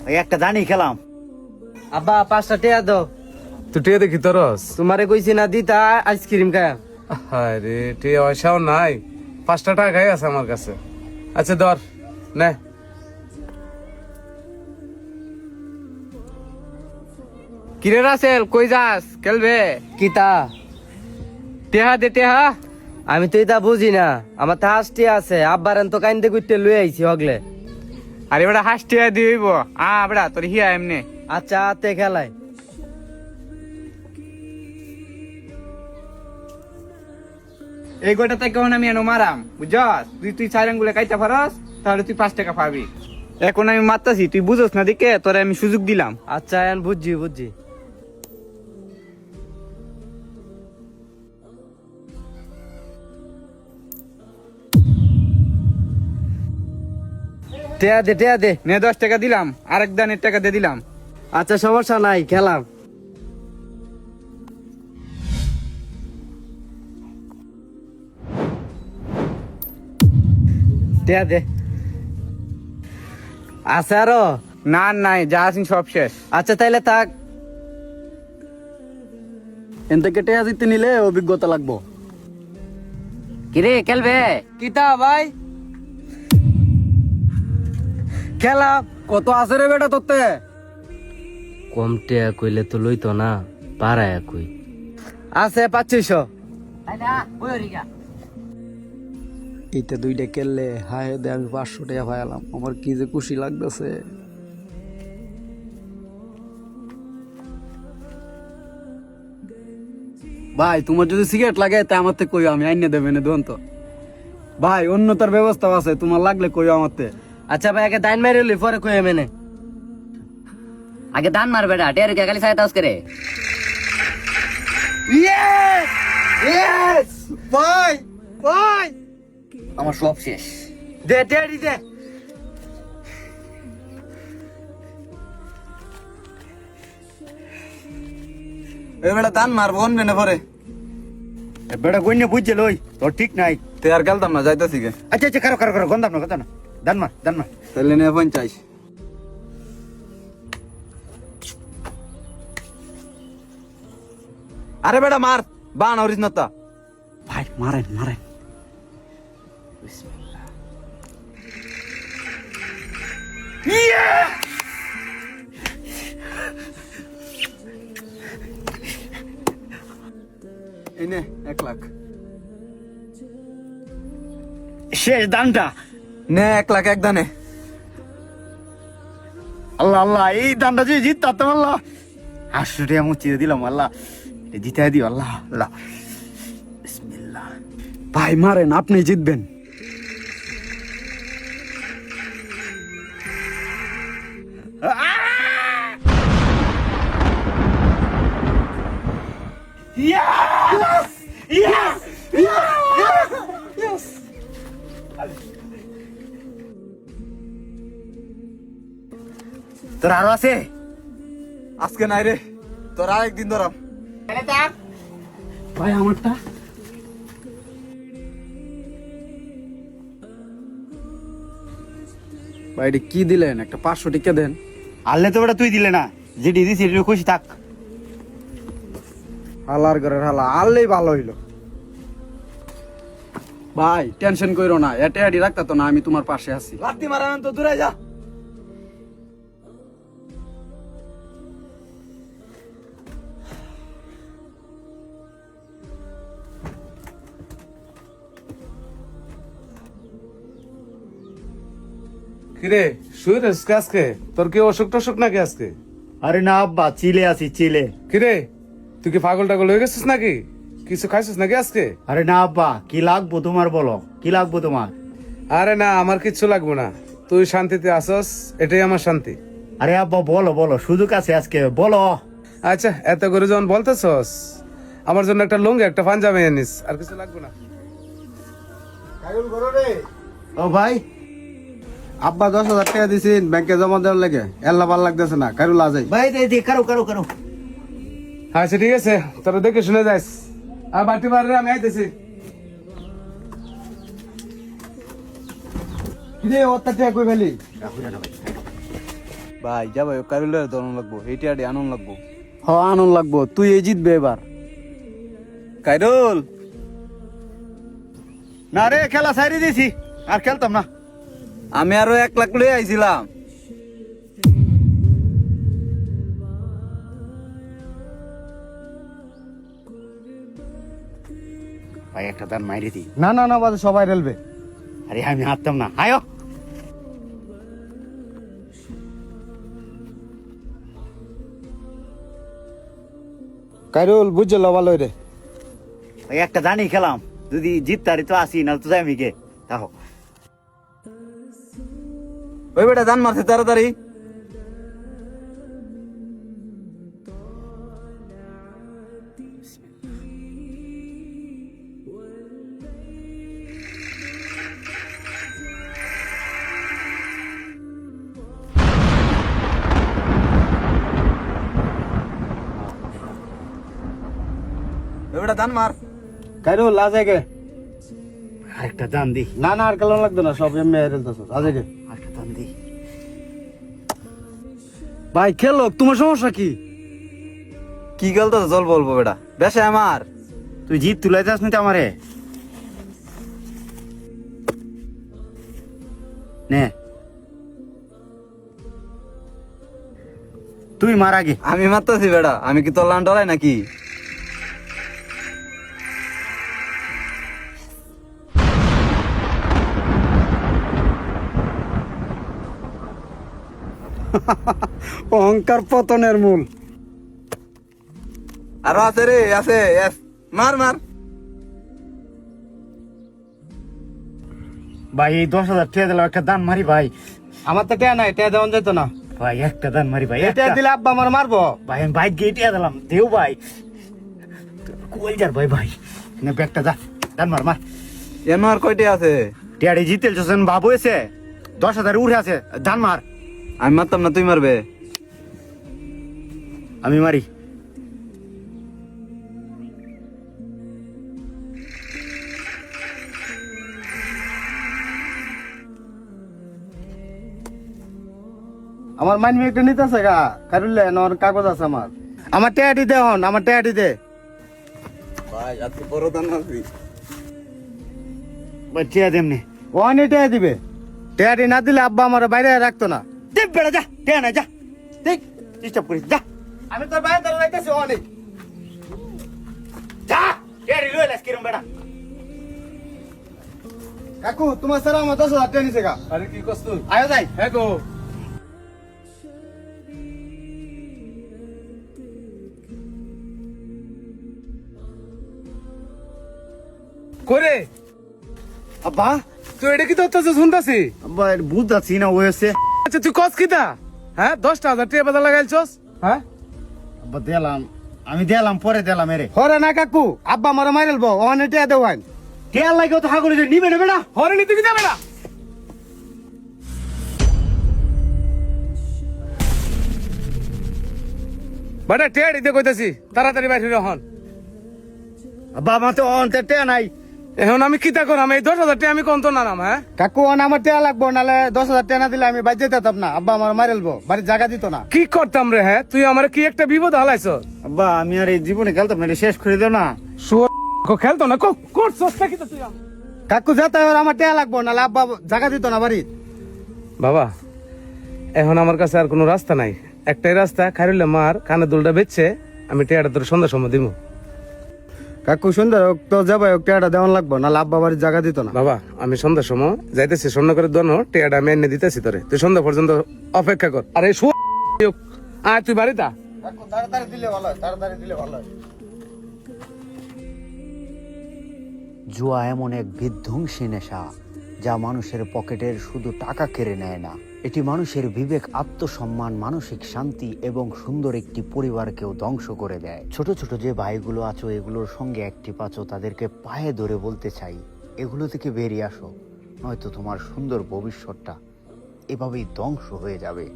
ওই একটা জানি খেলাম। আব্বা 5টা টিয়া দাও। তুই টিয়া দেখি তোরস? তোমারে কইছি না দিতা আইসক্রিম খায়। আরে টিয়া পয়সাও নাই, 5টা টাকাই আছে আমার কাছে। আচ্ছা ধর নে। কিরে রাসেল কই যাস খেলবে? কিতা টেহা দে টেহা। আমি তো এটা বুঝি না, আমার তো হাসটি আছে। আব্বার তো কাইন্দে কইতে লই আইছি হগলে। আরে বেটা হাস টেহা দিইব বেটা তোর হিয়া এমনি। আচ্ছা হাতে খেলাই। এই গোটা থেকে আমি এনো মারাম বুঝছস। তুই 4 আঙ্গুলে কাইটা পারস তাহলে তুই 5 টাকা পাবি। এখন আমি মারতাছি, তুই বুঝছ না দিকে তোরে আমি সুযোগ দিলাম। আচ্ছা এখন বুঝছি। টিয়া দে। নে 10 টাকা দিলাম, আরেক দানের টাকা দিয়ে দিলাম। আচ্ছা সমস্যা নাই, খেলাম। টিয়া দে। আছে আরো? না নাই, যা আছেন সব শেষ। আচ্ছা তাইলে থাক। এন থেকে টেয়া জিততে নিলে অভিজ্ঞতা লাগবো। কিরে খেলবে? কিতা ভাই খেলা কত আছে রে বেটা তোতে? কম টিয়া কইলে তো লইতো না, পারায়া কই আছে 2500। এইটা 2টা খেললে হায় দে আমি 500 টাকা পাইলাম। আমার কি যে খুশি লাগতেছে। ভাই তোমার যদি সিগারেট লাগে তা আমার থেকে কইও, আমি আইনে দেবেন দোন তো। ভাই অন্য তার ব্যবস্থা আছে, তোমার লাগলে কইও আমার থেকে। আচ্ছা ভাই আগে দান মারি লই পরে কই মেনে। আগে দান মার বেটা, টের কে খালি সাইতাস করে। ইয়েস ভাই ভাই আমার সব শেষ। দে টেরি দে। এ বেটা দান মারবো অন মেনে পরে। বেটা গইনে বুঝছে লই তোর ঠিক নাই। তে আর গেলতাম না, যাইতাছি গে। আচ্ছা আচ্ছা কারো গন্ধাম না কথা না। দান মার তাহলে নে 50। আরে বেটা মার, বান হরিস না তা। ভাই মারেন এই নে 1 লাখ। শেষ দানটা। নে 1 লাখ এক দানে। আল্লাহ এই দানটা যদি জিততাম আল্লাহ 800 টাকা মুচিয়ে দিলাম আল্লাহ, জিতে দিও আল্লাহ। বিসমিল্লাহ। ভাই মারেন, আপনি জিতবেন। তোর আরো আছে? আজকে নাই রে, তোর আরেকদিন ধরাম। ভাই আমারটা। ভাই এটা কি দিলেন? একটা 500 টিকা দেন। আনলে তো বেটা তুই দিলে না, যেটি দিছি সেটি খুশি থাক। হালার ঘরের হালা, আনলেই ভালো হইলো। ভাই টেনশন কইরো না, এটা আইডি রাখতা তো না, আমি তোমার পাশে আছি। লাত্তি মারান তো দূরে যা। কিরে শুয়ে রেস আজকে? তোর কি অসুখ টসুখ নাকি আজকে? আরে না আব্বা, চিলে আছি চিলে। কিরে তুই কি পাগল টাগল হয়ে গেছিস নাকি? কিছু খাইছিস নাকি আজকে? আরে না আব্বা, কি লাগবো তোমার বলো, কি লাগবো তোমার? আরে না, আমার কিচ্ছু লাগবে না, তুই শান্তিতে আসস, এটাই আমার শান্তি। আরে আব্বা বলো সুযোগ আছে আজকে, বলো। আচ্ছা এত করে যখন বলতেছস, আমার জন্য একটা লুঙ্গি একটা পাঞ্জাবি আনিস, আর কিছু লাগবে না। ও ভাই, আব্বা 10,000 টাকা দিছেন ব্যাংকে জমা দেওয়ার লাগে, এল্লা ভাল লাগতেছে না, কারু লাজাই। ভাই দে কারো। আচ্ছা ঠিক আছে, তোরা দেখে শুনে যাইস। আর বাটি বারে আমি আইতেছি। কিরে ওর টাকা কই ফেলি? ভাই যা ভাই কারুলের দরন লাগবো এইটা আনন্দ লাগবো। হ আনন্দ লাগবো, তুই এই জিতবে এবার। কাইরুল না রে, খেলা ছাইরে দিয়েছি, আর খেলতাম না। আমি আরো 1 লাখ লয়ে আইছিলাম। ভাই একটা দান মাইরে দি। না না না বাজে সবাই রেলবে। আরে আমি হারতাম না, আয়ো। কাইরুল বুঝছিল ভালো রে। ভাই একটা দানই খেলাম, যদি জিততারি তো আসি, না তো যাই আমি গে। দেখো ওই বেটা দান মারছে তাড়াতাড়ি। ওই বেটা দান মার। কাইরুল লাজে গে। আরেকটা দান দি। না না আর কালো লাগতো না, সব এমনি রেলতেছ আজে গে। আরেকটা দান দি। ভাই খেলো, তোমার সমস্যা কি? কি খেলতো জল বলবো বেটা, বেশে আমার। তুই জিত তুলাই যাস নি তো আমারে। নে তুই মার আগে। আমি মারতেছি বেটা, আমি কি তোর লান ডরাই নাকি? অহংকার পতনের মূল। আরো আছে রে, আছে। মার মার। ভাই এই 10,000 টাকা দিলাম, একটা দান মারি ভাই। আমার তো টেয়া নাই, টেয়া দেওয়া যেত না। ভাই একটা দান মারি ভাই। টেয়া দিলে আব্বা আমার মারবো। ভাই আমি বাইক গিয়ে টিয়া দিলাম, দেও ভাই। কই যার ভাই ভাই, না ব্যাগটা যা, দান মার মার। এন আর কয়টি আছে? টিয়াড়ি জিতেল যখন বাবু এসে 10,000 উঠে আছে, দান মার। আমি মারতাম না, তুই মারবে। আমি মারি। আমার মাইন একটা নিতেছে গা কারুলে, আমার কাগজ আছে আমার। আমার টেয়াটি দে হন, আমার টেয়াটি দে। ভাই আজকে বড় দান মারবি। ভাই টিয়া দেমনি। ওয়ানি টেয়া দিবে, টেয়াটি না দিলে আব্বা আমার বাইরে রাখতো না। দেব বেড়া, যা টিয়া না, যা দেখ ডিস্টার্ব করিস, যা। আমি তোর বাইরে দাঁড়া রাখতেছি অনেক। যা টিয়াড়ি লয়ে লাস কিরম বেড়া। কাকু তোমার স্যার আমার 10,000 টাকা নিছে গা। আরে কি কস তুই? আয়ো যাই। হ্যাঁ গো। করে আব্বা তুই এটা কি তো শুনতাছি? আব্বা বুঝতাছি না হয়েছে। আচ্ছা তুই কস কিতা? হ্যাঁ 10,000 টাকা বাজার লাগাইছস? হ্যাঁ আব্বা দিলাম, আমি দিলাম, পরে দিলাম এরে। হরে না কাকু, আব্বা আমার মাইরেলবো, ওখানে টেয়া দেওয়ান। টিয়া লাগে তো হাগুলি নিবে না বেড়া। হরে নিতে কি যাবে না? বাটা টেয়াড়ি দিয়ে কইতাছি তাড়াতাড়ি বাইরে হন। আব্বা আমার তো অন্তে টিয়া নাই। এখন আমি কিতা করাম? এই 10,000 টাকা আমি কোন তো নাম? হ্যাঁ কাকু ওখানে আমার টেয়া লাগবো, নাহলে 10,000 টাকা না দিলে আমি বাইর যেতাম না। আব্বা আমার মাইরেলবো, বাড়ির জায়গা দিত না। কি করতাম রে? হ্যাঁ তুই আমার কি একটা বিপদ হালাইছ? আব্বা আমি আর এই জীবনে খেলতাম না, এটা শেষ করে দেও না। খেলতো না করছস কি তুই? কাকু যেতে হয়, আমার টেয়া লাগবো, নাহলে আব্বা জায়গা দিত না বাড়ি। বাবা এখন আমার কাছে আর কোনো রাস্তা নাই, একটাই রাস্তা, খাইরুল্লাহ মার কানে দুলটা বেচছে আমি টেয়াটা তোর সন্ধ্যা সময় দিব। কাকু সুন্দর হোক তো যাবে, টেয়াটা দেওয়ান লাগবো, নাহলে আব্বা বাড়ির জায়গা দিত না। বাবা আমি সন্ধ্যার সময় যাইতেছি, স্বর্ণ করে দোনো টেয়াটা আমি এনে দিতেছি তোরে, তুই সন্ধ্যা পর্যন্ত অপেক্ষা কর। আরে আয় তুই বাড়িতে। কাকু তাড়াতাড়ি দিলে ভালো হয়, তাড়াতাড়ি দিলে ভালো হয়। জুয়া এমন এক বিধ্বংসী নেশা যা মানুষের পকেটের শুধু টাকা কেড়ে নেয় না, এটি মানুষের বিবেক, আত্মসম্মান, মানসিক শান্তি এবং সুন্দর একটি পরিবারকেও ধ্বংস করে দেয়। ছোট ছোট যে ভাইগুলো আছো, এগুলোর সঙ্গে অ্যাক্টিভ আছো, তাদেরকে পায়ে ধরে বলতে চাই, এগুলো থেকে বেরিয়ে আসো, নয়তো তোমার সুন্দর ভবিষ্যৎটা এভাবেই ধ্বংস হয়ে যাবে।